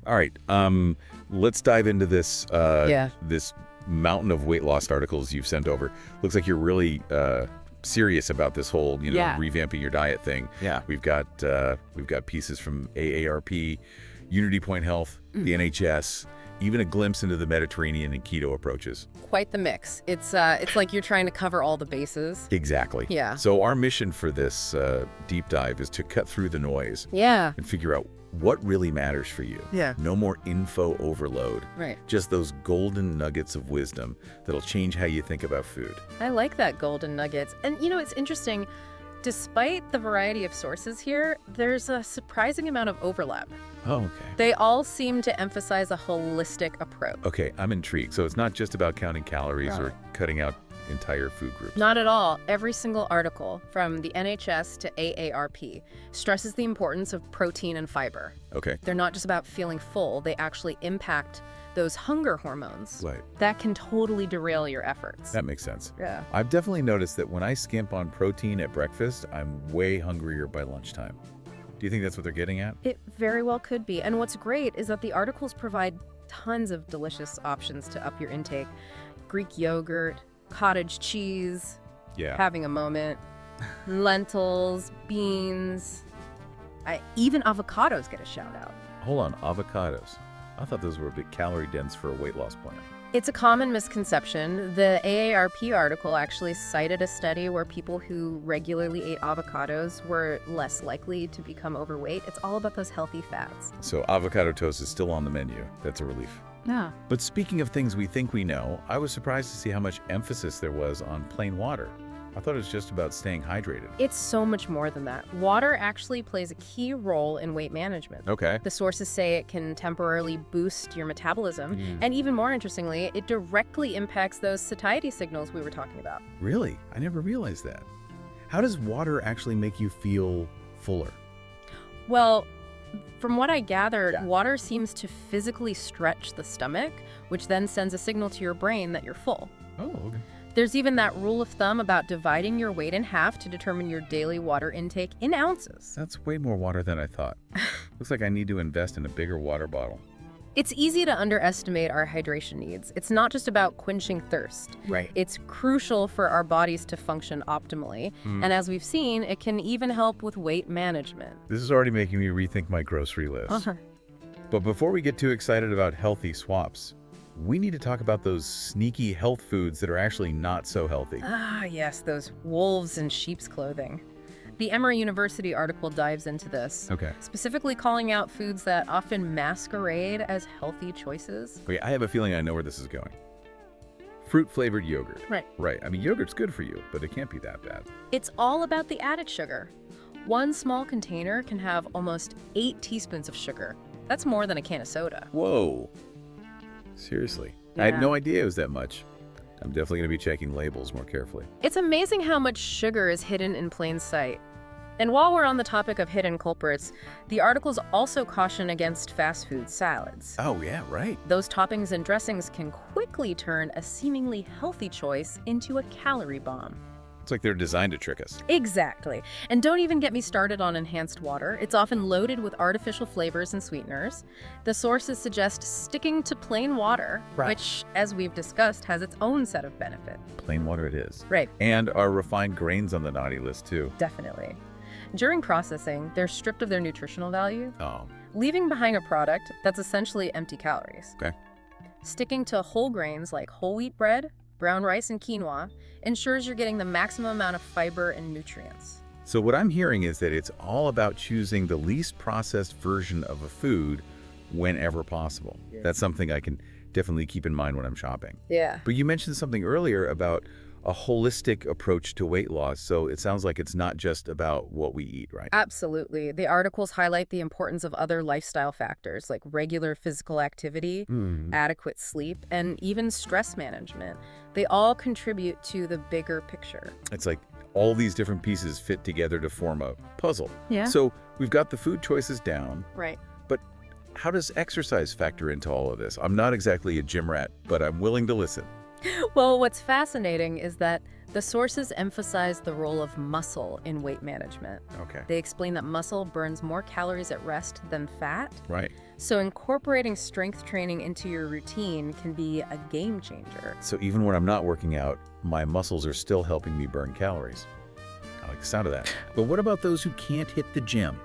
All right. Let's dive into this Yeah. this mountain of weight loss articles you've sent over. Looks like you're really serious about this whole, Yeah. revamping your diet thing. Yeah. We've got pieces from AARP, Unity Point Health, the NHS, even a glimpse into the Mediterranean and keto approaches. Quite the mix. It's like you're trying to cover all the bases. Exactly. Yeah. So our mission for this deep dive is to cut through the noise Yeah. and figure out what really matters for you. Yeah. No more info overload. Right. Just those golden nuggets of wisdom that'll change how you think about food. I like that golden nuggets. And it's interesting. Despite the variety of sources here, there's a surprising amount of overlap. Oh, okay. They all seem to emphasize a holistic approach. Okay, I'm intrigued. So it's not just about counting calories Right. or cutting out entire food groups. Not at all. Every single article, from the NHS to AARP, stresses the importance of protein and fiber. Okay. They're not just about feeling full, they actually impact those hunger hormones. Right. That can totally derail your efforts. That makes sense. Yeah. I've definitely noticed that when I skimp on protein at breakfast, I'm way hungrier by lunchtime. Do you think that's what they're getting at? It very well could be. And what's great is that the articles provide tons of delicious options to up your intake. Greek yogurt, cottage cheese, Yeah. having a moment, lentils, beans, even avocados get a shout out. Hold on, avocados. I thought those were a bit calorie dense for a weight loss plan. It's a common misconception. The AARP article actually cited a study where people who regularly ate avocados were less likely to become overweight. It's all about those healthy fats. So avocado toast is still on the menu. That's a relief. Yeah. But speaking of things we think we know, I was surprised to see how much emphasis there was on plain water. I thought it was just about staying hydrated. It's so much more than that. Water actually plays a key role in weight management. Okay. The sources say it can temporarily boost your metabolism, and even more interestingly, it directly impacts those satiety signals we were talking about. Really? I never realized that. How does water actually make you feel fuller? Well, from what I gathered, Yeah. water seems to physically stretch the stomach, which then sends a signal to your brain that you're full. Oh, okay. There's even that rule of thumb about dividing your weight in half to determine your daily water intake in ounces. That's way more water than I thought. Looks like I need to invest in a bigger water bottle. It's easy to underestimate our hydration needs. It's not just about quenching thirst. Right. It's crucial for our bodies to function optimally. And as we've seen, it can even help with weight management. This is already making me rethink my grocery list. But before we get too excited about healthy swaps, we need to talk about those sneaky health foods that are actually not so healthy. Ah, yes, those wolves in sheep's clothing. The Emory University article dives into this, Okay. specifically calling out foods that often masquerade as healthy choices. Okay, I have a feeling I know where this is going. Fruit-flavored yogurt. Right. Right. I mean, yogurt's good for you, but it can't be that bad. It's all about the added sugar. One small container can have almost 8 teaspoons of sugar. That's more than a can of soda. Whoa. Seriously. I had Yeah. no idea it was that much. I'm definitely going to be checking labels more carefully. It's amazing how much sugar is hidden in plain sight. And while we're on the topic of hidden culprits, the articles also caution against fast food salads. Oh, yeah, right. Those toppings and dressings can quickly turn a seemingly healthy choice into a calorie bomb. It's like they're designed to trick us. Exactly. And don't even get me started on enhanced water. It's often loaded with artificial flavors and sweeteners. The sources suggest sticking to plain water, Right. which, as we've discussed, has its own set of benefits. Plain water it is. Right. And our refined grains on the naughty list, too. Definitely. During processing, they're stripped of their nutritional value, Oh, leaving behind a product that's essentially empty calories. okay. Sticking to whole grains like whole wheat bread, brown rice, and quinoa ensures you're getting the maximum amount of fiber and nutrients. So what I'm hearing is that it's all about choosing the least processed version of a food whenever possible. Yeah. That's something I can definitely keep in mind when I'm shopping. Yeah. But you mentioned something earlier about a holistic approach to weight loss. So it sounds like it's not just about what we eat, right? Absolutely. The articles highlight the importance of other lifestyle factors like regular physical activity, adequate sleep, and even stress management. They all contribute to the bigger picture. It's like all these different pieces fit together to form a puzzle. Yeah. So we've got the food choices down, Right. but how does exercise factor into all of this? I'm not exactly a gym rat, but I'm willing to listen. Well, what's fascinating is that the sources emphasize the role of muscle in weight management. Okay. They explain that muscle burns more calories at rest than fat. Right. So incorporating strength training into your routine can be a game changer. So even when I'm not working out, my muscles are still helping me burn calories. I like the sound of that. But what about those who can't hit the gym?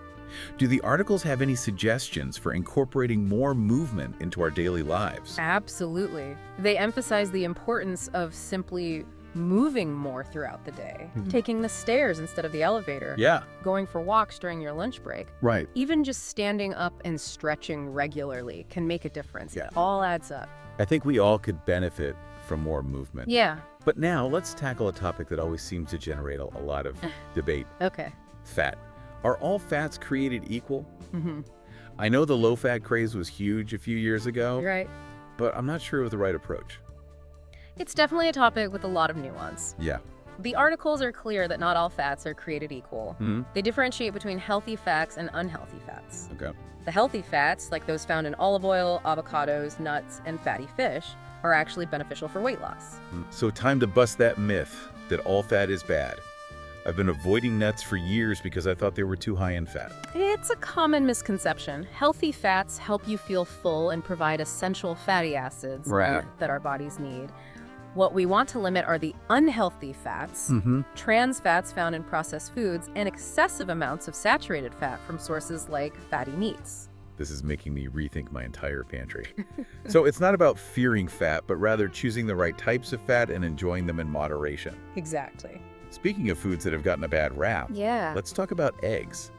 Do the articles have any suggestions for incorporating more movement into our daily lives? Absolutely. They emphasize the importance of simply moving more throughout the day, taking the stairs instead of the elevator, Yeah. going for walks during your lunch break. Right. Even just standing up and stretching regularly can make a difference. Yeah. It all adds up. I think we all could benefit from more movement. Yeah. But now let's tackle a topic that always seems to generate a lot of debate. Okay. Fat. Are all fats created equal? Mm-hmm. I know the low-fat craze was huge a few years ago, Right. but I'm not sure of the right approach. It's definitely a topic with a lot of nuance. Yeah. The articles are clear that not all fats are created equal. They differentiate between healthy fats and unhealthy fats. Okay. The healthy fats, like those found in olive oil, avocados, nuts, and fatty fish, are actually beneficial for weight loss. So time to bust that myth that all fat is bad. I've been avoiding nuts for years because I thought they were too high in fat. It's a common misconception. Healthy fats help you feel full and provide essential fatty acids Right. that our bodies need. What we want to limit are the unhealthy fats, trans fats found in processed foods, and excessive amounts of saturated fat from sources like fatty meats. This is making me rethink my entire pantry. So it's not about fearing fat, but rather choosing the right types of fat and enjoying them in moderation. Exactly. Speaking of foods that have gotten a bad rap, Yeah. let's talk about eggs.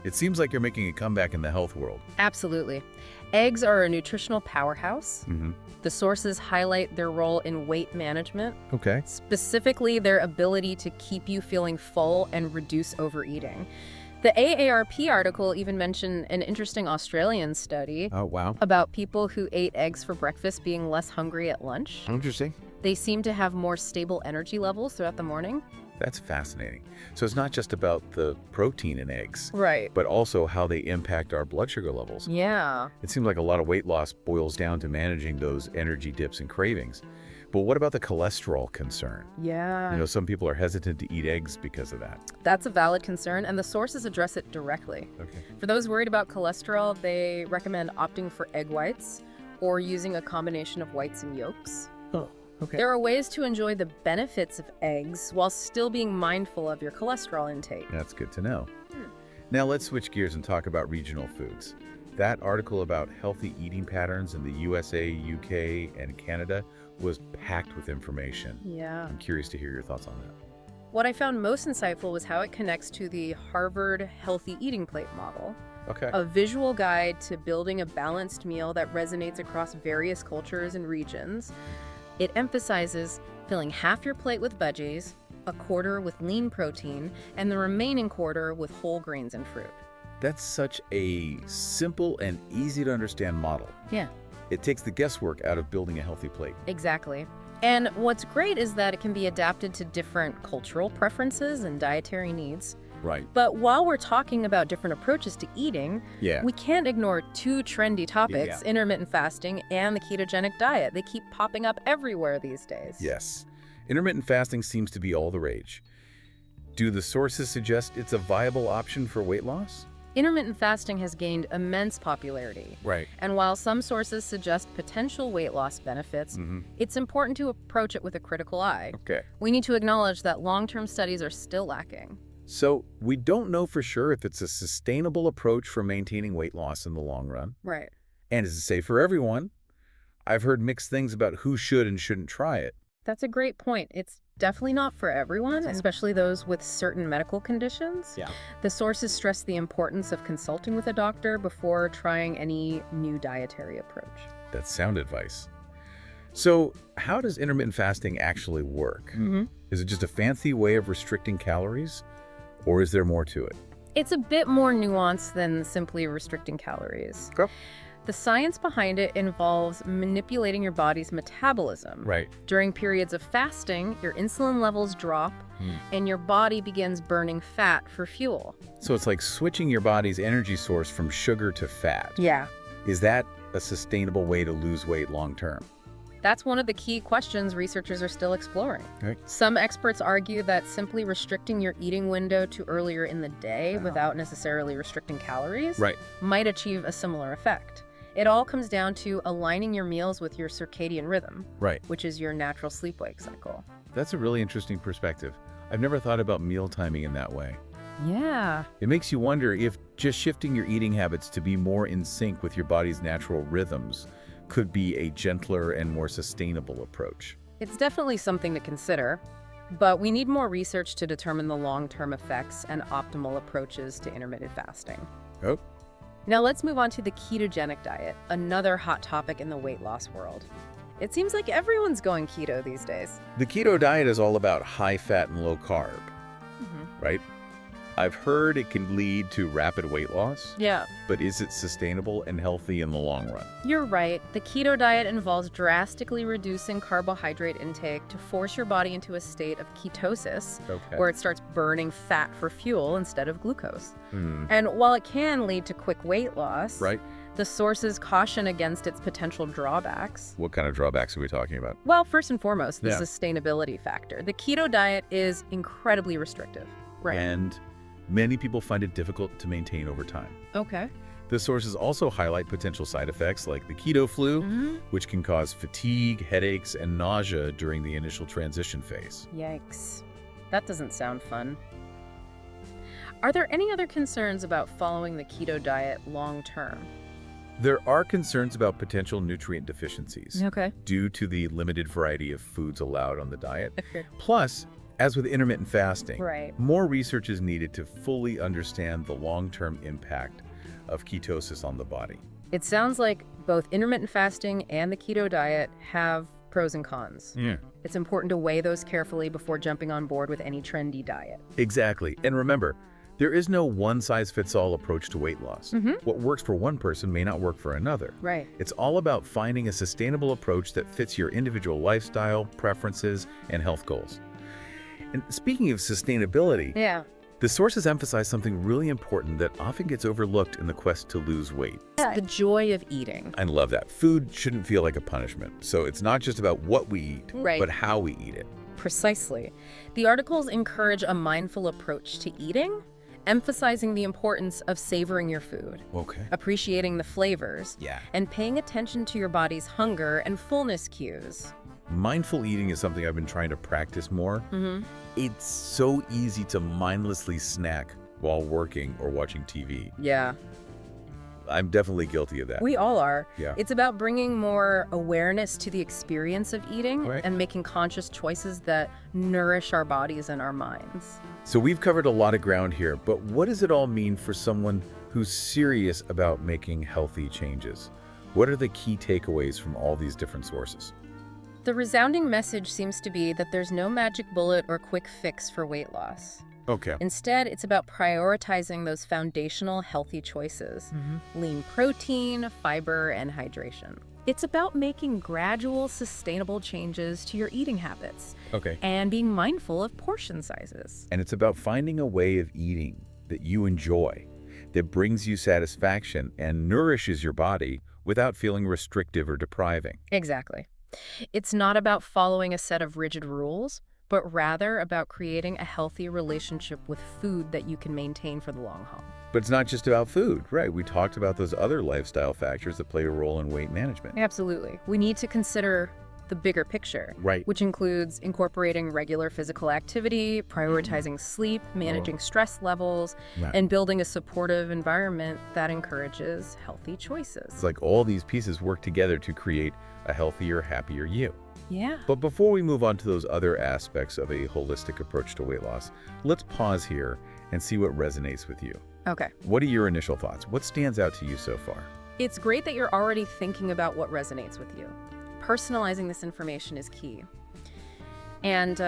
It seems like you're making a comeback in the health world. Absolutely. Eggs are a nutritional powerhouse. Mm-hmm. The sources highlight their role in weight management, Okay. specifically their ability to keep you feeling full and reduce overeating. The AARP article even mentioned an interesting Australian study Oh, wow. about people who ate eggs for breakfast being less hungry at lunch. Interesting. They seem to have more stable energy levels throughout the morning. That's fascinating. So it's not just about the protein in eggs, Right. but also how they impact our blood sugar levels. Yeah. It seems like a lot of weight loss boils down to managing those energy dips and cravings. But what about the cholesterol concern? Yeah. You know, some people are hesitant to eat eggs because of that. That's a valid concern, and the sources address it directly. Okay. For those worried about cholesterol, they recommend opting for egg whites or using a combination of whites and yolks. Oh, okay. There are ways to enjoy the benefits of eggs while still being mindful of your cholesterol intake. That's good to know. Now let's switch gears and talk about regional foods. That article about healthy eating patterns in the USA, UK, and Canada was packed with information. Yeah. I'm curious to hear your thoughts on that. What I found most insightful was how it connects to the Harvard Healthy Eating Plate model, Okay. a visual guide to building a balanced meal that resonates across various cultures and regions. It emphasizes filling half your plate with veggies, a quarter with lean protein, and the remaining quarter with whole grains and fruit. That's such a simple and easy to understand model. Yeah. It takes the guesswork out of building a healthy plate. Exactly. And what's great is that it can be adapted to different cultural preferences and dietary needs. Right. But while we're talking about different approaches to eating, Yeah. we can't ignore two trendy topics, Yeah. intermittent fasting and the ketogenic diet. They keep popping up everywhere these days. Yes. Intermittent fasting seems to be all the rage. Do the sources suggest it's a viable option for weight loss? Intermittent fasting has gained immense popularity. Right. And while some sources suggest potential weight loss benefits, it's important to approach it with a critical eye. Okay. We need to acknowledge that long-term studies are still lacking. So we don't know for sure if it's a sustainable approach for maintaining weight loss in the long run. Right. And is it safe for everyone? I've heard mixed things about who should and shouldn't try it. That's a great point. It's definitely not for everyone, especially those with certain medical conditions. Yeah. The sources stress the importance of consulting with a doctor before trying any new dietary approach. That's sound advice. So how does intermittent fasting actually work? Is it just a fancy way of restricting calories? Or is there more to it? It's a bit more nuanced than simply restricting calories. Okay. The science behind it involves manipulating your body's metabolism. Right. During periods of fasting, your insulin levels drop and your body begins burning fat for fuel. So it's like switching your body's energy source from sugar to fat. Yeah. Is that a sustainable way to lose weight long term? That's one of the key questions researchers are still exploring. Right. Some experts argue that simply restricting your eating window to earlier in the day without necessarily restricting calories might achieve a similar effect. It all comes down to aligning your meals with your circadian rhythm, which is your natural sleep-wake cycle. That's a really interesting perspective. I've never thought about meal timing in that way. Yeah. It makes you wonder if just shifting your eating habits to be more in sync with your body's natural rhythms could be a gentler and more sustainable approach. It's definitely something to consider, but we need more research to determine the long-term effects and optimal approaches to intermittent fasting. Oh. Now let's move on to the ketogenic diet, another hot topic in the weight loss world. It seems like everyone's going keto these days. The keto diet is all about high fat and low carb, right? I've heard it can lead to rapid weight loss. Yeah. But is it sustainable and healthy in the long run? You're right. The keto diet involves drastically reducing carbohydrate intake to force your body into a state of ketosis, where it starts burning fat for fuel instead of glucose. And while it can lead to quick weight loss, the sources caution against its potential drawbacks. What kind of drawbacks are we talking about? Well, first and foremost, the sustainability factor. The keto diet is incredibly restrictive. And many people find it difficult to maintain over time. Okay. The sources also highlight potential side effects like the keto flu, which can cause fatigue, headaches, and nausea during the initial transition phase. Yikes. That doesn't sound fun. Are there any other concerns about following the keto diet long term? There are concerns about potential nutrient deficiencies due to the limited variety of foods allowed on the diet. Plus, as with intermittent fasting, more research is needed to fully understand the long-term impact of ketosis on the body. It sounds like both intermittent fasting and the keto diet have pros and cons. It's important to weigh those carefully before jumping on board with any trendy diet. Exactly. And remember, there is no one-size-fits-all approach to weight loss. What works for one person may not work for another. It's all about finding a sustainable approach that fits your individual lifestyle, preferences, and health goals. And speaking of sustainability, the sources emphasize something really important that often gets overlooked in the quest to lose weight. The joy of eating. I love that. Food shouldn't feel like a punishment. So it's not just about what we eat, but how we eat it. Precisely. The articles encourage a mindful approach to eating, emphasizing the importance of savoring your food, appreciating the flavors, and paying attention to your body's hunger and fullness cues. Mindful eating is something I've been trying to practice more. It's so easy to mindlessly snack while working or watching TV. I'm definitely guilty of that. We all are. It's about bringing more awareness to the experience of eating and making conscious choices that nourish our bodies and our minds. So we've covered a lot of ground here, but what does it all mean for someone who's serious about making healthy changes? What are the key takeaways from all these different sources? The resounding message seems to be that there's no magic bullet or quick fix for weight loss. Instead, it's about prioritizing those foundational healthy choices: lean protein, fiber, and hydration. It's about making gradual, sustainable changes to your eating habits and being mindful of portion sizes. And it's about finding a way of eating that you enjoy, that brings you satisfaction and nourishes your body without feeling restrictive or depriving. Exactly. It's not about following a set of rigid rules, but rather about creating a healthy relationship with food that you can maintain for the long haul. But it's not just about food, right? We talked about those other lifestyle factors that play a role in weight management. Absolutely. We need to consider the bigger picture, which includes incorporating regular physical activity, prioritizing sleep, managing stress levels, and building a supportive environment that encourages healthy choices. It's like all these pieces work together to create a healthier, happier you. But before we move on to those other aspects of a holistic approach to weight loss, let's pause here and see what resonates with you. What are your initial thoughts? What stands out to you so far? It's great that you're already thinking about what resonates with you. Personalizing this information is key. And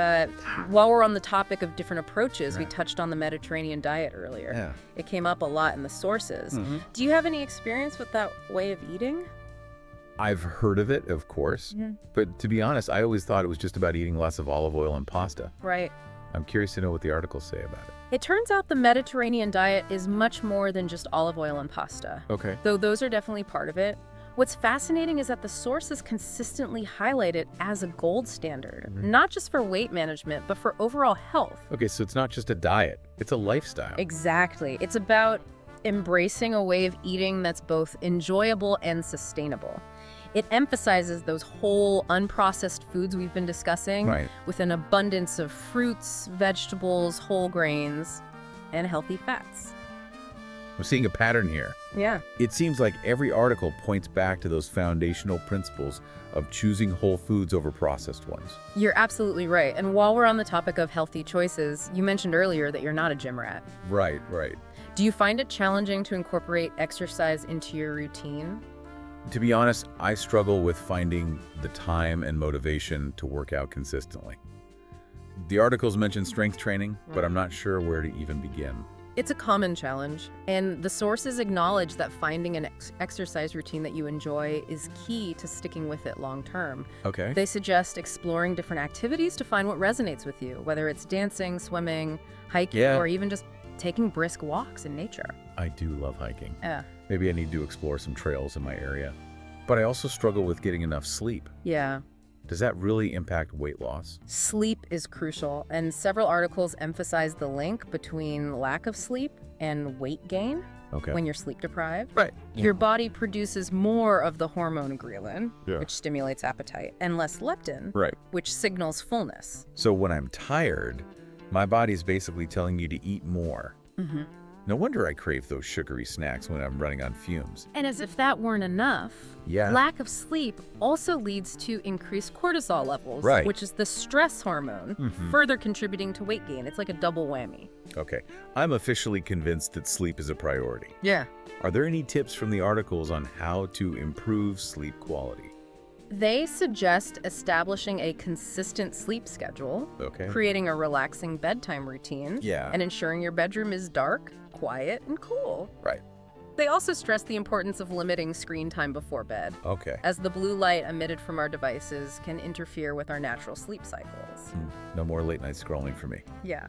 while we're on the topic of different approaches, we touched on the Mediterranean diet earlier. It came up a lot in the sources. Do you have any experience with that way of eating? I've heard of it, of course. But to be honest, I always thought it was just about eating lots of olive oil and pasta. I'm curious to know what the articles say about it. It turns out the Mediterranean diet is much more than just olive oil and pasta. Though those are definitely part of it. What's fascinating is that the sources consistently highlight it as a gold standard, not just for weight management, but for overall health. Okay, so it's not just a diet, it's a lifestyle. Exactly. It's about embracing a way of eating that's both enjoyable and sustainable. It emphasizes those whole, unprocessed foods we've been discussing Right. with an abundance of fruits, vegetables, whole grains, and healthy fats. I'm seeing a pattern here. Yeah. It seems like every article points back to those foundational principles of choosing whole foods over processed ones. You're absolutely right. And while we're on the topic of healthy choices, you mentioned earlier that you're not a gym rat. Right, right. Do you find it challenging to incorporate exercise into your routine? To be honest, I struggle with finding the time and motivation to work out consistently. The articles mention strength training, but I'm not sure where to even begin. It's a common challenge, and the sources acknowledge that finding an exercise routine that you enjoy is key to sticking with it long term. Okay. They suggest exploring different activities to find what resonates with you, whether it's dancing, swimming, hiking, Yeah. or even just taking brisk walks in nature. I do love hiking. Yeah. Maybe I need to explore some trails in my area. But I also struggle with getting enough sleep. Yeah. Does that really impact weight loss? Sleep is crucial, and several articles emphasize the link between lack of sleep and weight gain. Okay. When you're sleep deprived. Right. Your body produces more of the hormone ghrelin, Yeah. which stimulates appetite, and less leptin, Right. which signals fullness. So when I'm tired, my body's basically telling me to eat more. Mm-hmm. No wonder I crave those sugary snacks when I'm running on fumes. And as if that weren't enough, Yeah. lack of sleep also leads to increased cortisol levels, Right. which is the stress hormone, further contributing to weight gain. It's like a double whammy. Okay. I'm officially convinced that sleep is a priority. Yeah. Are there any tips from the articles on how to improve sleep quality? They suggest establishing a consistent sleep schedule, Okay. creating a relaxing bedtime routine, Yeah. and ensuring your bedroom is dark, quiet, and cool. Right. They also stress the importance of limiting screen time before bed, Okay. as the blue light emitted from our devices can interfere with our natural sleep cycles. No more late night scrolling for me. Yeah.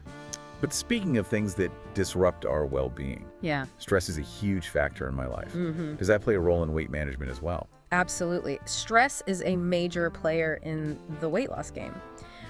But speaking of things that disrupt our well-being, Yeah. stress is a huge factor in my life. Mm-hmm. Does that play a role in weight management as well? Absolutely. Stress is a major player in the weight loss game.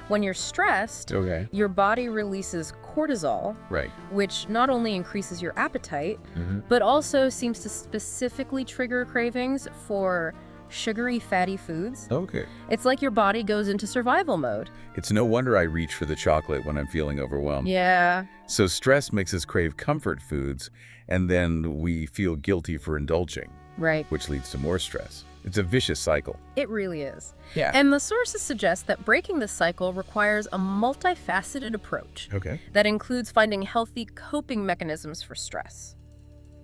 When you're stressed, Okay. your body releases cortisol, Right. which not only increases your appetite, Mm-hmm. but also seems to specifically trigger cravings for sugary, fatty foods. Okay. It's like your body goes into survival mode. It's no wonder I reach for the chocolate when I'm feeling overwhelmed. Yeah. So stress makes us crave comfort foods, and then we feel guilty for indulging, Right. which leads to more stress. It's a vicious cycle. It really is. Yeah. And the sources suggest that breaking this cycle requires a multifaceted approach Okay. that includes finding healthy coping mechanisms for stress.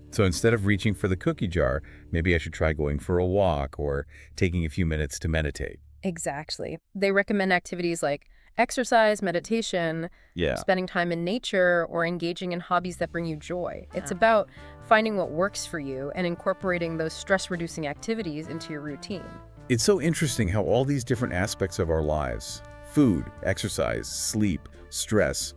So instead of reaching for the cookie jar, maybe I should try going for a walk or taking a few minutes to meditate. Exactly. They recommend activities like exercise, meditation, Yeah. spending time in nature, or engaging in hobbies that bring you joy. It's about finding what works for you and incorporating those stress-reducing activities into your routine. It's so interesting how all these different aspects of our lives, food, exercise, sleep, stress,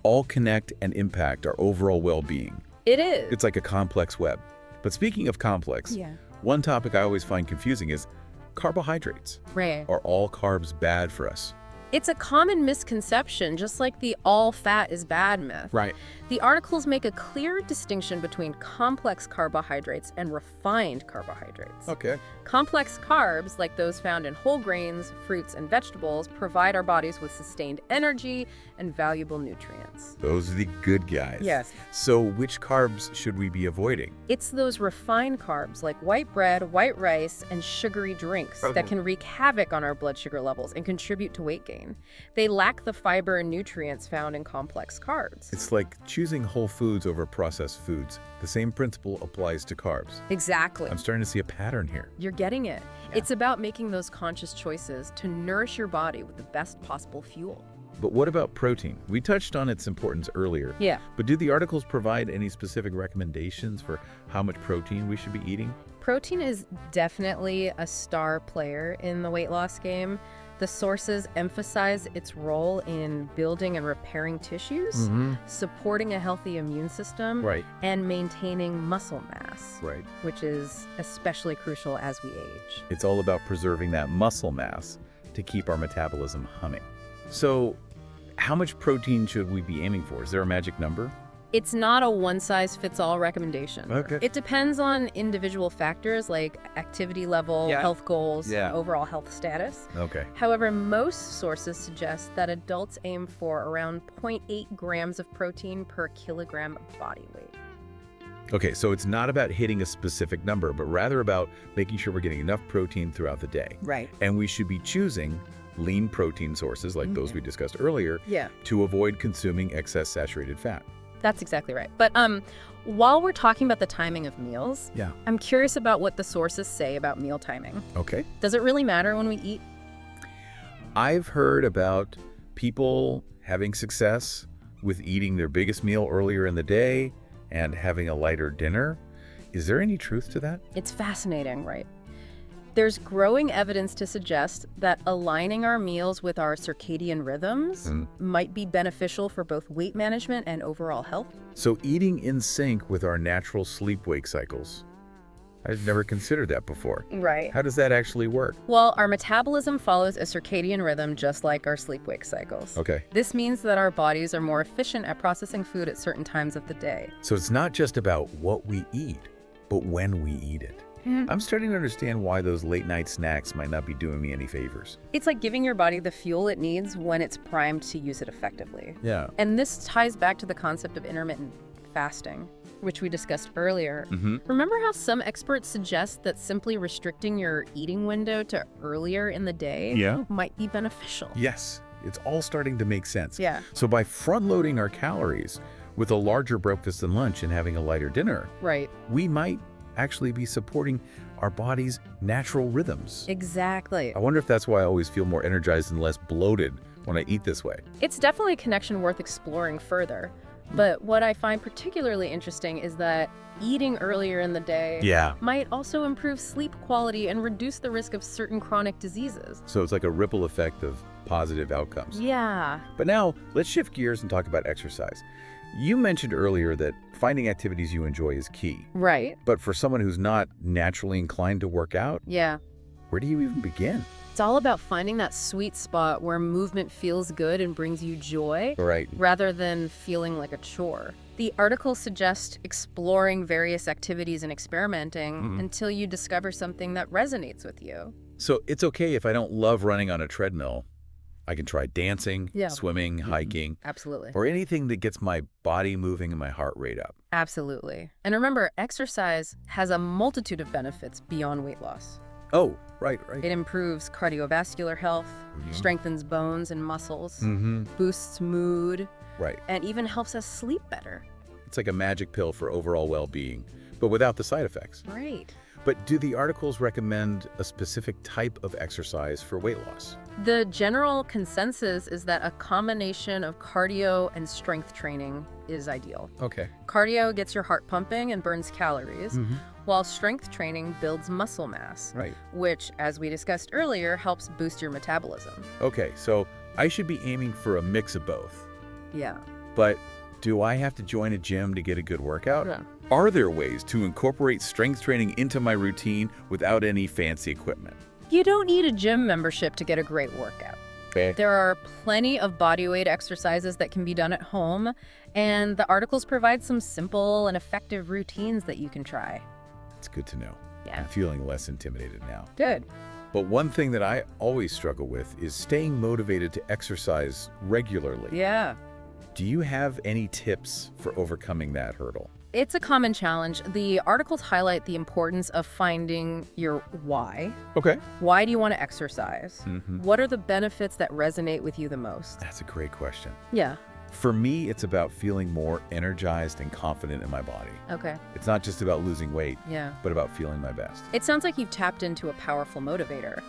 all connect and impact our overall well-being. It is. It's like a complex web. But speaking of complex, Yeah. one topic I always find confusing is carbohydrates. Right. Are all carbs bad for us? It's a common misconception, just like the all fat is bad myth. Right. The articles make a clear distinction between complex carbohydrates and refined carbohydrates. Okay. Complex carbs, like those found in whole grains, fruits, and vegetables, provide our bodies with sustained energy and valuable nutrients. Those are the good guys. Yes. So which carbs should we be avoiding? It's those refined carbs like white bread, white rice, and sugary drinks that can wreak havoc on our blood sugar levels and contribute to weight gain. They lack the fiber and nutrients found in complex carbs. It's like choosing whole foods over processed foods. The same principle applies to carbs. Exactly. I'm starting to see a pattern here. You're getting it. It's about making those conscious choices to nourish your body with the best possible fuel. But what about protein? We touched on its importance earlier. Yeah. But do the articles provide any specific recommendations for how much protein we should be eating? Protein is definitely a star player in the weight loss game. The sources emphasize its role in building and repairing tissues, supporting a healthy immune system, Right. and maintaining muscle mass, Right. which is especially crucial as we age. It's all about preserving that muscle mass to keep our metabolism humming. So, how much protein should we be aiming for? Is there a magic number? It's not a one-size-fits-all recommendation. Okay. It depends on individual factors like activity level, Yeah. health goals, Yeah. overall health status. Okay. However, most sources suggest that adults aim for around 0.8 grams of protein per kilogram of body weight. Okay, so it's not about hitting a specific number, but rather about making sure we're getting enough protein throughout the day. Right. And we should be choosing lean protein sources like those we discussed earlier Yeah. to avoid consuming excess saturated fat. That's exactly right. But while we're talking about the timing of meals, Yeah. I'm curious about what the sources say about meal timing. Okay. Does it really matter when we eat? I've heard about people having success with eating their biggest meal earlier in the day and having a lighter dinner. Is there any truth to that? It's fascinating, right? There's growing evidence to suggest that aligning our meals with our circadian rhythms might be beneficial for both weight management and overall health. So eating in sync with our natural sleep-wake cycles. I've never considered that before. Right. How does that actually work? Well, our metabolism follows a circadian rhythm just like our sleep-wake cycles. Okay. This means that our bodies are more efficient at processing food at certain times of the day. So it's not just about what we eat, but when we eat it. I'm starting to understand why those late night snacks might not be doing me any favors. It's like giving your body the fuel it needs when it's primed to use it effectively. Yeah. And this ties back to the concept of intermittent fasting, which we discussed earlier. Remember how some experts suggest that simply restricting your eating window to earlier in the day might be beneficial? Yes, it's all starting to make sense. Yeah. So by front-loading our calories with a larger breakfast and lunch and having a lighter dinner, Right. we might actually be supporting our body's natural rhythms. Exactly. I wonder if that's why I always feel more energized and less bloated when I eat this way. It's definitely a connection worth exploring further. But what I find particularly interesting is that eating earlier in the day might also improve sleep quality and reduce the risk of certain chronic diseases. So it's like a ripple effect of positive outcomes. Yeah. But now, let's shift gears and talk about exercise. You mentioned earlier that finding activities you enjoy is key. Right. But for someone who's not naturally inclined to work out, Yeah. where do you even begin? It's all about finding that sweet spot where movement feels good and brings you joy, Right. rather than feeling like a chore. The article suggests exploring various activities and experimenting until you discover something that resonates with you. So it's okay if I don't love running on a treadmill. I can try dancing, swimming, hiking, Absolutely. or anything that gets my body moving and my heart rate up. Absolutely. And remember, exercise has a multitude of benefits beyond weight loss. Oh, right. It improves cardiovascular health, strengthens bones and muscles, boosts mood, Right. and even helps us sleep better. It's like a magic pill for overall well-being, but without the side effects. Right. But do the articles recommend a specific type of exercise for weight loss? The general consensus is that a combination of cardio and strength training is ideal. Okay. Cardio gets your heart pumping and burns calories, while strength training builds muscle mass, Right. which, as we discussed earlier, helps boost your metabolism. Okay, so I should be aiming for a mix of both. Yeah. But do I have to join a gym to get a good workout? Yeah. Are there ways to incorporate strength training into my routine without any fancy equipment? You don't need a gym membership to get a great workout. Okay. There are plenty of bodyweight exercises that can be done at home, and the articles provide some simple and effective routines that you can try. It's good to know. Yeah. I'm feeling less intimidated now. Good. But one thing that I always struggle with is staying motivated to exercise regularly. Yeah. Do you have any tips for overcoming that hurdle? It's a common challenge. The articles highlight the importance of finding your why. Okay. Why do you want to exercise? What are the benefits that resonate with you the most? That's a great question. Yeah. For me, it's about feeling more energized and confident in my body. Okay. It's not just about losing weight, Yeah. but about feeling my best. It sounds like you've tapped into a powerful motivator.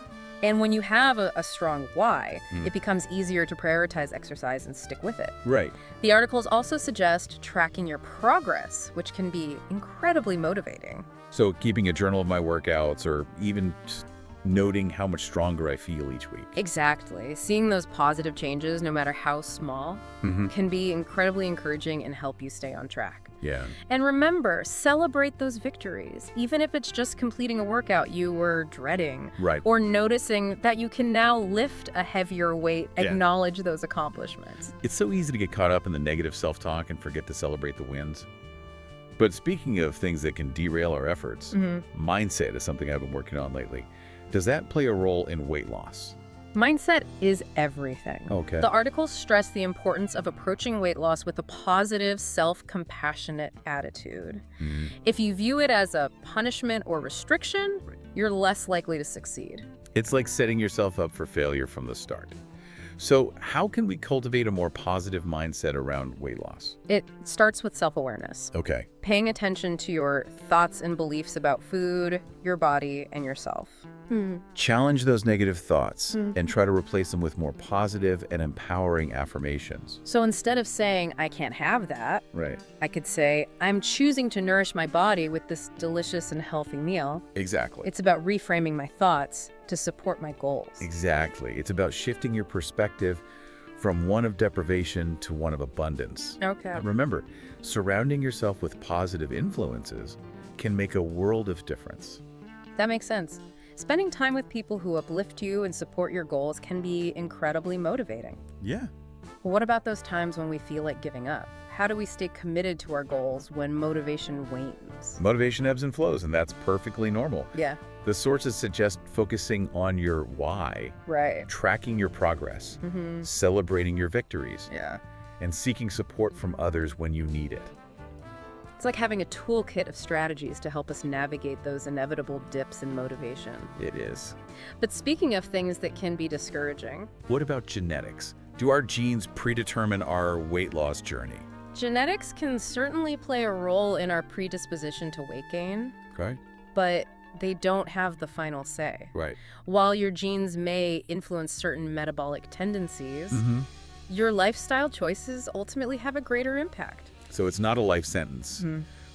And when you have a strong why, it becomes easier to prioritize exercise and stick with it. Right. The articles also suggest tracking your progress, which can be incredibly motivating. So keeping a journal of my workouts or even just noting how much stronger I feel each week. Exactly. Seeing those positive changes, no matter how small, can be incredibly encouraging and help you stay on track. Yeah. And remember, celebrate those victories, even if it's just completing a workout you were dreading. Right. Or noticing that you can now lift a heavier weight, acknowledge those accomplishments. It's so easy to get caught up in the negative self-talk and forget to celebrate the wins. But speaking of things that can derail our efforts, mindset is something I've been working on lately. Does that play a role in weight loss? Mindset is everything. Okay. The articles stress the importance of approaching weight loss with a positive, self-compassionate attitude. If you view it as a punishment or restriction, you're less likely to succeed. It's like setting yourself up for failure from the start. So how can we cultivate a more positive mindset around weight loss? It starts with self-awareness. Okay. Paying attention to your thoughts and beliefs about food, your body, and yourself. Challenge those negative thoughts and try to replace them with more positive and empowering affirmations. So instead of saying, I can't have that, Right. I could say, I'm choosing to nourish my body with this delicious and healthy meal. Exactly. It's about reframing my thoughts to support my goals. Exactly. It's about shifting your perspective from one of deprivation to one of abundance. Okay. And remember, surrounding yourself with positive influences can make a world of difference. That makes sense. Spending time with people who uplift you and support your goals can be incredibly motivating. Yeah. What about those times when we feel like giving up? How do we stay committed to our goals when motivation wanes? Motivation ebbs and flows, and that's perfectly normal. Yeah. The sources suggest focusing on your why, Right. tracking your progress, celebrating your victories, Yeah. and seeking support from others when you need it. It's like having a toolkit of strategies to help us navigate those inevitable dips in motivation. It is. But speaking of things that can be discouraging, What about genetics? Do our genes predetermine our weight loss journey? genetics can certainly play a role in our predisposition to weight gain, Okay. but they don't have the final say. Right. While your genes may influence certain metabolic tendencies, your lifestyle choices ultimately have a greater impact. So it's not a life sentence.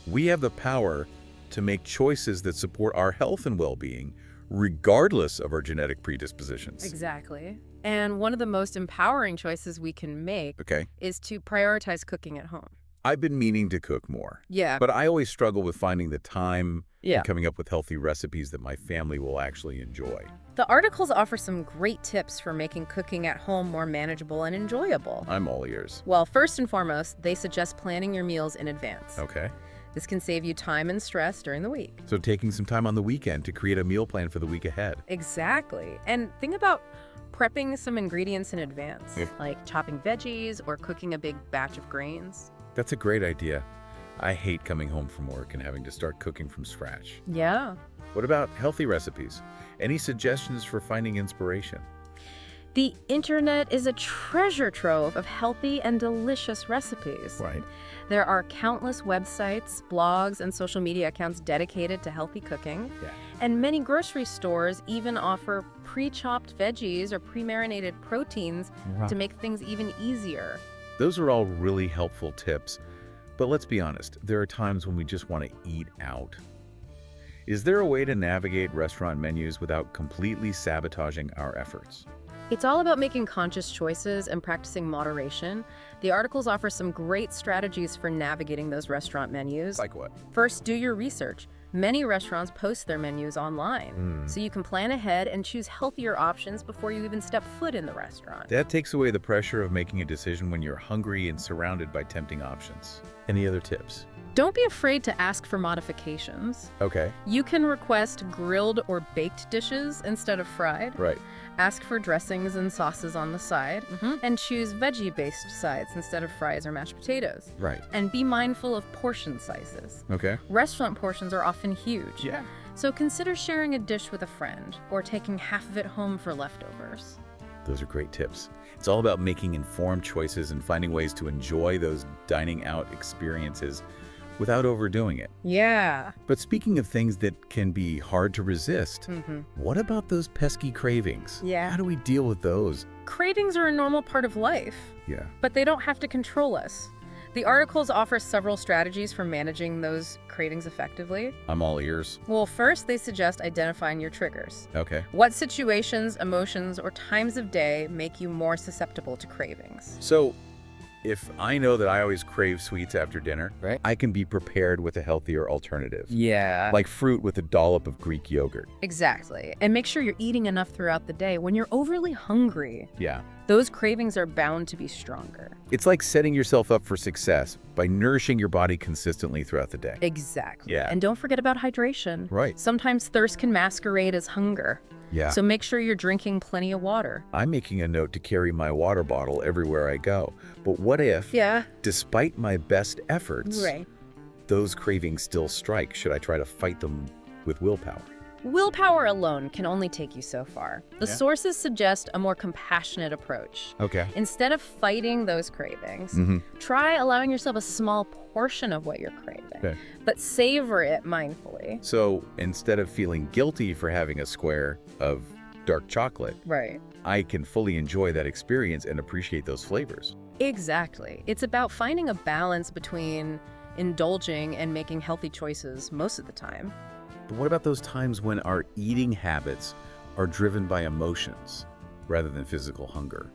We have the power to make choices that support our health and well-being, regardless of our genetic predispositions. Exactly. And one of the most empowering choices we can make Okay. is to prioritize cooking at home. I've been meaning to cook more, Yeah. but I always struggle with finding the time Yeah. and coming up with healthy recipes that my family will actually enjoy. The articles offer some great tips for making cooking at home more manageable and enjoyable. I'm all ears. Well, first and foremost, they suggest planning your meals in advance. Okay. This can save you time and stress during the week. So taking some time on the weekend to create a meal plan for the week ahead. Exactly. And think about prepping some ingredients in advance, Yeah. like chopping veggies or cooking a big batch of grains. That's a great idea. I hate coming home from work and having to start cooking from scratch. Yeah. What about healthy recipes? Any suggestions for finding inspiration? The internet is a treasure trove of healthy and delicious recipes. Right. There are countless websites, blogs, and social media accounts dedicated to healthy cooking. Yeah. And many grocery stores even offer pre-chopped veggies or pre-marinated proteins to make things even easier. Those are all really helpful tips, but let's be honest, there are times when we just want to eat out. Is there a way to navigate restaurant menus without completely sabotaging our efforts? It's all about making conscious choices and practicing moderation. The articles offer some great strategies for navigating those restaurant menus. Like what? First, do your research. Many restaurants post their menus online, so you can plan ahead and choose healthier options before you even step foot in the restaurant. That takes away the pressure of making a decision when you're hungry and surrounded by tempting options. Any other tips? Don't be afraid to ask for modifications. Okay. You can request grilled or baked dishes instead of fried. Right. Ask for dressings and sauces on the side, and choose veggie-based sides instead of fries or mashed potatoes. Right. And be mindful of portion sizes. Okay. Restaurant portions are often huge. Yeah. So consider sharing a dish with a friend or taking half of it home for leftovers. Those are great tips. It's all about making informed choices and finding ways to enjoy those dining out experiences without overdoing it. Yeah. But speaking of things that can be hard to resist, what about those pesky cravings? Yeah. How do we deal with those? Cravings are a normal part of life, Yeah. but they don't have to control us. The articles offer several strategies for managing those cravings effectively. I'm all ears. Well, first, they suggest identifying your triggers. Okay. What situations, emotions, or times of day make you more susceptible to cravings? So, if I know that I always crave sweets after dinner, Right. I can be prepared with a healthier alternative. Yeah. Like fruit with a dollop of Greek yogurt. Exactly. And make sure you're eating enough throughout the day. When you're overly hungry, Yeah. those cravings are bound to be stronger. It's like setting yourself up for success by nourishing your body consistently throughout the day. Exactly. Yeah. And don't forget about hydration. Right. Sometimes thirst can masquerade as hunger. Yeah. So make sure you're drinking plenty of water. I'm making a note to carry my water bottle everywhere I go. But what if, Yeah. despite my best efforts, Right. those cravings still strike? Should I try to fight them with willpower? Willpower alone can only take you so far. The Yeah. sources suggest a more compassionate approach. Okay. Instead of fighting those cravings, Mm-hmm. try allowing yourself a small portion of what you're craving, Okay. but savor it mindfully. So instead of feeling guilty for having a square of dark chocolate, Right. I can fully enjoy that experience and appreciate those flavors. Exactly. It's about finding a balance between indulging and making healthy choices most of the time. But what about those times when our eating habits are driven by emotions rather than physical hunger?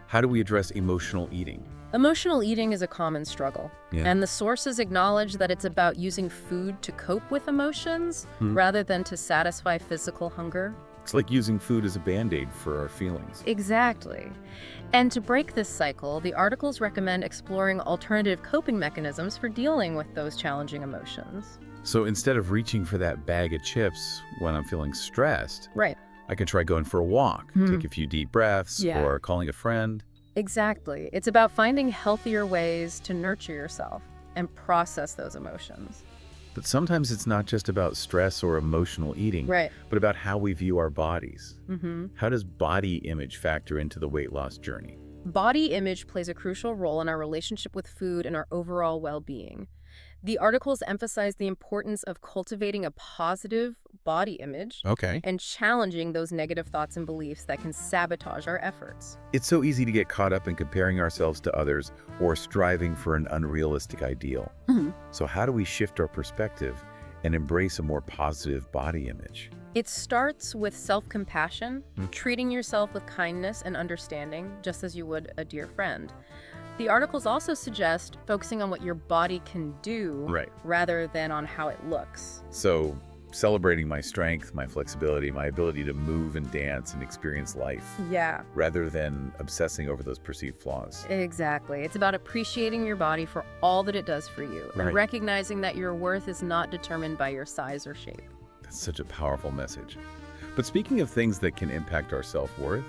How do we address emotional eating? Emotional eating is a common struggle, Yeah. and the sources acknowledge that it's about using food to cope with emotions rather than to satisfy physical hunger. It's like using food as a band-aid for our feelings. Exactly. And to break this cycle, the articles recommend exploring alternative coping mechanisms for dealing with those challenging emotions. So instead of reaching for that bag of chips when I'm feeling stressed, Right. I can try going for a walk, take a few deep breaths, Yeah. or calling a friend. Exactly. It's about finding healthier ways to nurture yourself and process those emotions. But sometimes it's not just about stress or emotional eating, Right. but about how we view our bodies. Mm-hmm. How does body image factor into the weight loss journey? Body image plays a crucial role in our relationship with food and our overall well-being. The articles emphasize the importance of cultivating a positive body image Okay. and challenging those negative thoughts and beliefs that can sabotage our efforts. It's so easy to get caught up in comparing ourselves to others or striving for an unrealistic ideal. Mhm. So how do we shift our perspective and embrace a more positive body image? It starts with self-compassion, treating yourself with kindness and understanding, just as you would a dear friend. The articles also suggest focusing on what your body can do Right. rather than on how it looks. So celebrating my strength, my flexibility, my ability to move and dance and experience life, Yeah, rather than obsessing over those perceived flaws. exactly. It's about appreciating your body for all that it does for you Right. and recognizing that your worth is not determined by your size or shape. That's such a powerful message. But speaking of things that can impact our self-worth,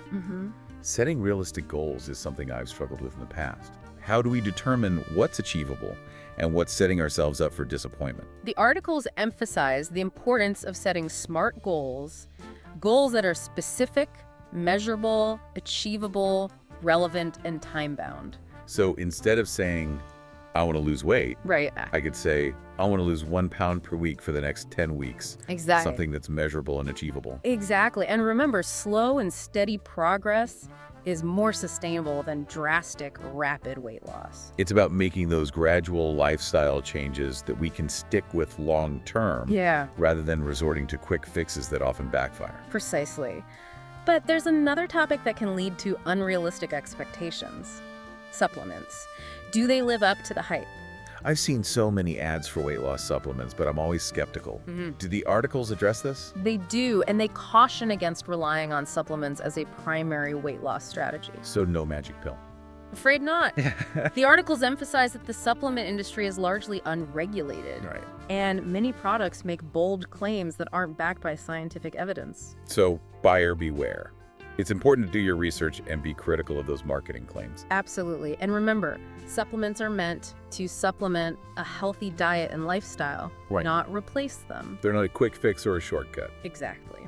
setting realistic goals is something I've struggled with in the past. How do we determine what's achievable and what's setting ourselves up for disappointment? The articles emphasize the importance of setting smart goals, goals that are specific, measurable, achievable, relevant, and time-bound. So instead of saying, I want to lose weight, Right. I could say, I want to lose 1 pound per week for the next 10 weeks. Exactly. Something that's measurable and achievable. Exactly. And remember, slow and steady progress is more sustainable than drastic, rapid weight loss. It's about making those gradual lifestyle changes that we can stick with long term, Yeah, rather than resorting to quick fixes that often backfire. precisely. But there's another topic that can lead to unrealistic expectations. Supplements. Do they live up to the hype? I've seen so many ads for weight loss supplements, but I'm always skeptical. Do the articles address this? They do, and they caution against relying on supplements as a primary weight loss strategy. So no magic pill. Afraid not. The articles emphasize that the supplement industry is largely unregulated, Right. and many products make bold claims that aren't backed by scientific evidence. So buyer beware. It's important to do your research and be critical of those marketing claims. Absolutely. And remember, supplements are meant to supplement a healthy diet and lifestyle, Right. not replace them. They're not a quick fix or a shortcut. Exactly.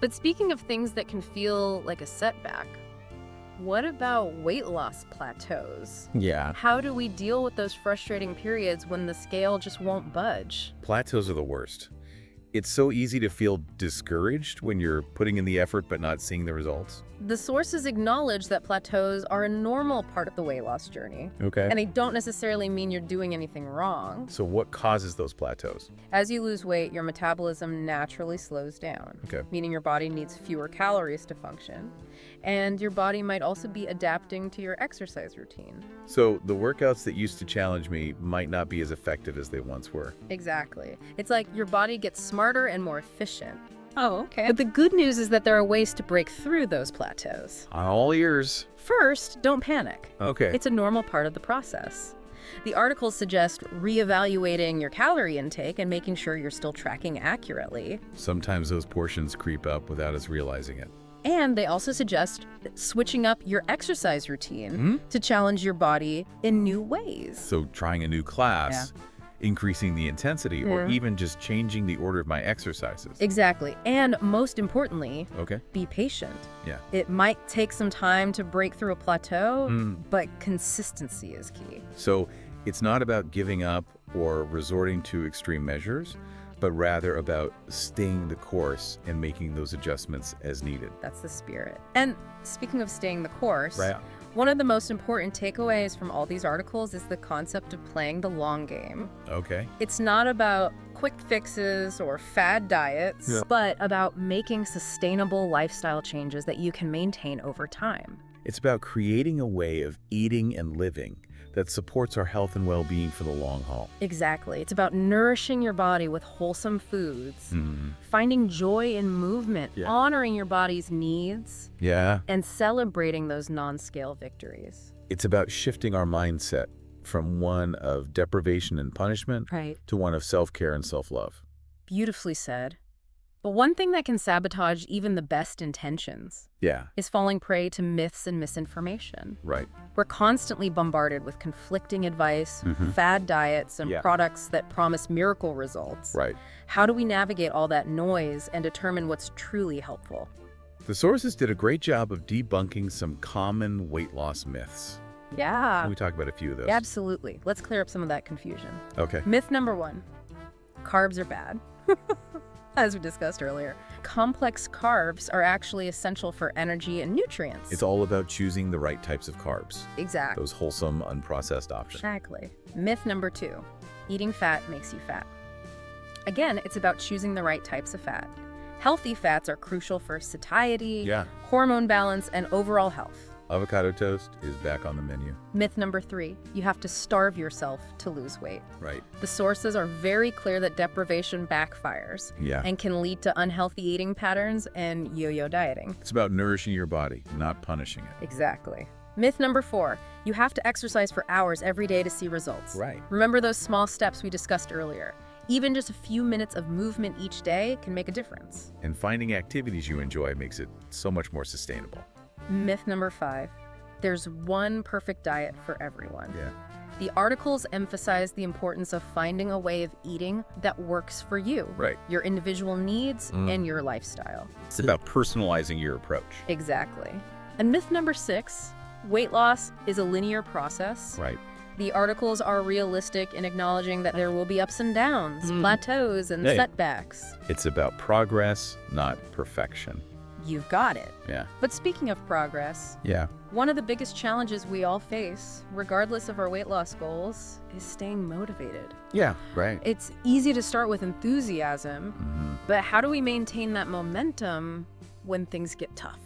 But speaking of things that can feel like a setback, what about weight loss plateaus? Yeah. How do we deal with those frustrating periods when the scale just won't budge? Plateaus are the worst. it's so easy to feel discouraged when you're putting in the effort but not seeing the results. The sources acknowledge that plateaus are a normal part of the weight loss journey, Okay. and they don't necessarily mean you're doing anything wrong. So what causes those plateaus? As you lose weight, your metabolism naturally slows down, Okay. meaning your body needs fewer calories to function. And your body might also be adapting to your exercise routine. So the workouts that used to challenge me might not be as effective as they once were. Exactly. It's like your body gets smarter and more efficient. Oh, okay. But the good news is that there are ways to break through those plateaus. I'm all ears. First, don't panic. Okay. It's a normal part of the process. The articles suggest reevaluating your calorie intake and making sure you're still tracking accurately. Sometimes those portions creep up without us realizing it. And they also suggest switching up your exercise routine to challenge your body in new ways. So trying a new class, increasing the intensity, or even just changing the order of my exercises. Exactly. And most importantly, Okay. be patient. Yeah. It might take some time to break through a plateau, but consistency is key. So it's not about giving up or resorting to extreme measures, but rather about staying the course and making those adjustments as needed. That's the spirit. And speaking of staying the course, Right. one of the most important takeaways from all these articles is the concept of playing the long game. Okay. It's not about quick fixes or fad diets, but about making sustainable lifestyle changes that you can maintain over time. It's about creating a way of eating and living that supports our health and well-being for the long haul. Exactly. It's about nourishing your body with wholesome foods, finding joy in movement, honoring your body's needs, and celebrating those non-scale victories. It's about shifting our mindset from one of deprivation and punishment to one of self-care and self-love. Beautifully said. But one thing that can sabotage even the best intentions is falling prey to myths and misinformation. Right. We're constantly bombarded with conflicting advice, fad diets, and products that promise miracle results. Right. How do we navigate all that noise and determine what's truly helpful? The sources did a great job of debunking some common weight loss myths. Yeah. Can we talk about a few of those? Absolutely. Let's clear up some of that confusion. Okay. Myth number 1, carbs are bad. As we discussed earlier, complex carbs are actually essential for energy and nutrients. It's all about choosing the right types of carbs. Exactly. Those wholesome, unprocessed options. Exactly. Myth number 2, eating fat makes you fat. Again, it's about choosing the right types of fat. Healthy fats are crucial for satiety, hormone balance, and overall health. Avocado toast is back on the menu. Myth number 3, you have to starve yourself to lose weight. Right. The sources are very clear that deprivation backfires and can lead to unhealthy eating patterns and yo-yo dieting. It's about nourishing your body, not punishing it. Exactly. Myth number 4, you have to exercise for hours every day to see results. Right. Remember those small steps we discussed earlier. Even just a few minutes of movement each day can make a difference. And finding activities you enjoy makes it so much more sustainable. Myth number 5, there's one perfect diet for everyone. Yeah. The articles emphasize the importance of finding a way of eating that works for you, Right. your individual needs, and your lifestyle. It's about personalizing your approach. Exactly. And myth number 6, weight loss is a linear process. Right. The articles are realistic in acknowledging that there will be ups and downs, plateaus, and setbacks. It's about progress, not perfection. You've got it. Yeah. But speaking of progress, one of the biggest challenges we all face, regardless of our weight loss goals, is staying motivated. Yeah, right. It's easy to start with enthusiasm, but how do we maintain that momentum when things get tough?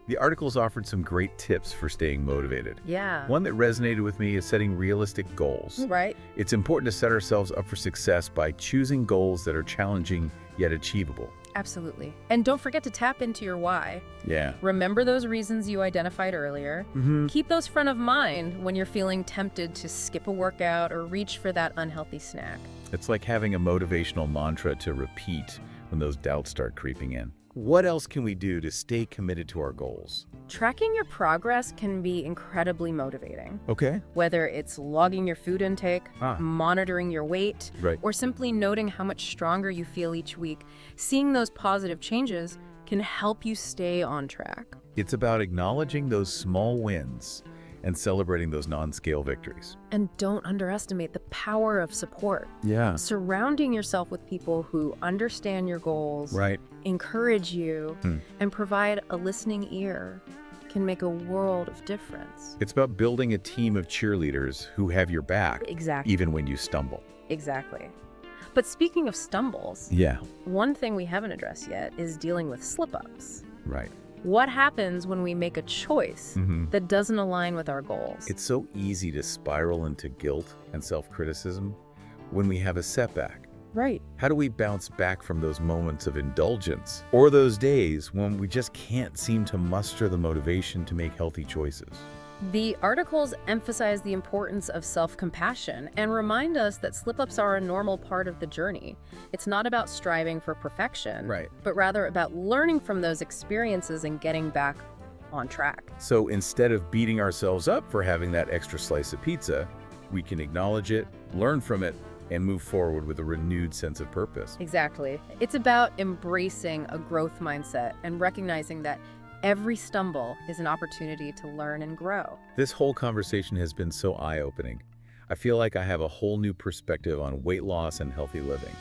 The articles offered some great tips for staying motivated. Yeah. One that resonated with me is setting realistic goals. Right. It's important to set ourselves up for success by choosing goals that are challenging yet achievable. Absolutely. And don't forget to tap into your why. Yeah. Remember those reasons you identified earlier. Keep those front of mind when you're feeling tempted to skip a workout or reach for that unhealthy snack. It's like having a motivational mantra to repeat when those doubts start creeping in. What else can we do to stay committed to our goals? Tracking your progress can be incredibly motivating. Okay. Whether it's logging your food intake, monitoring your weight, Right. or simply noting how much stronger you feel each week, seeing those positive changes can help you stay on track. It's about acknowledging those small wins and celebrating those non-scale victories. And don't underestimate the power of support. Yeah. Surrounding yourself with people who understand your goals, Right. encourage you, and provide a listening ear can make a world of difference. It's about building a team of cheerleaders who have your back, Exactly. even when you stumble. Exactly. But speaking of stumbles, Yeah. one thing we haven't addressed yet is dealing with slip-ups. Right. What happens when we make a choice that doesn't align with our goals? It's so easy to spiral into guilt and self-criticism when we have a setback. Right. How do we bounce back from those moments of indulgence or those days when we just can't seem to muster the motivation to make healthy choices? The articles emphasize the importance of self-compassion and remind us that slip-ups are a normal part of the journey. It's not about striving for perfection, Right. but rather about learning from those experiences and getting back on track. So instead of beating ourselves up for having that extra slice of pizza, we can acknowledge it, learn from it, and move forward with a renewed sense of purpose. Exactly. It's about embracing a growth mindset and recognizing that every stumble is an opportunity to learn and grow. This whole conversation has been so eye-opening. I feel like I have a whole new perspective on weight loss and healthy living.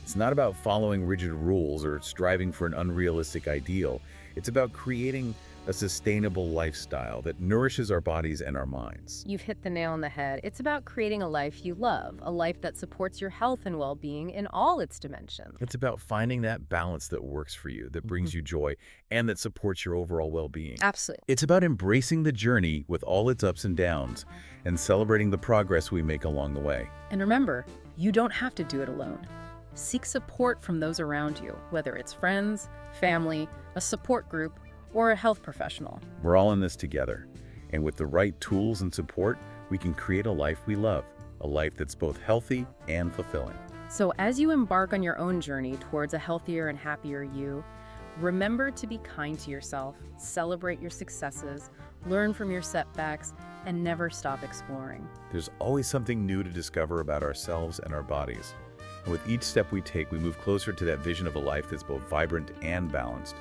It's not about following rigid rules or striving for an unrealistic ideal. It's about creating a sustainable lifestyle that nourishes our bodies and our minds. You've hit the nail on the head. It's about creating a life you love, a life that supports your health and well-being in all its dimensions. It's about finding that balance that works for you, that brings you joy, and that supports your overall well-being. Absolutely. It's about embracing the journey with all its ups and downs and celebrating the progress we make along the way. And remember, you don't have to do it alone. Seek support from those around you, whether it's friends, family, a support group, or a health professional. We're all in this together, and with the right tools and support, we can create a life we love, a life that's both healthy and fulfilling. So as you embark on your own journey towards a healthier and happier you, remember to be kind to yourself, celebrate your successes, learn from your setbacks, and never stop exploring. There's always something new to discover about ourselves and our bodies. And with each step we take, we move closer to that vision of a life that's both vibrant and balanced,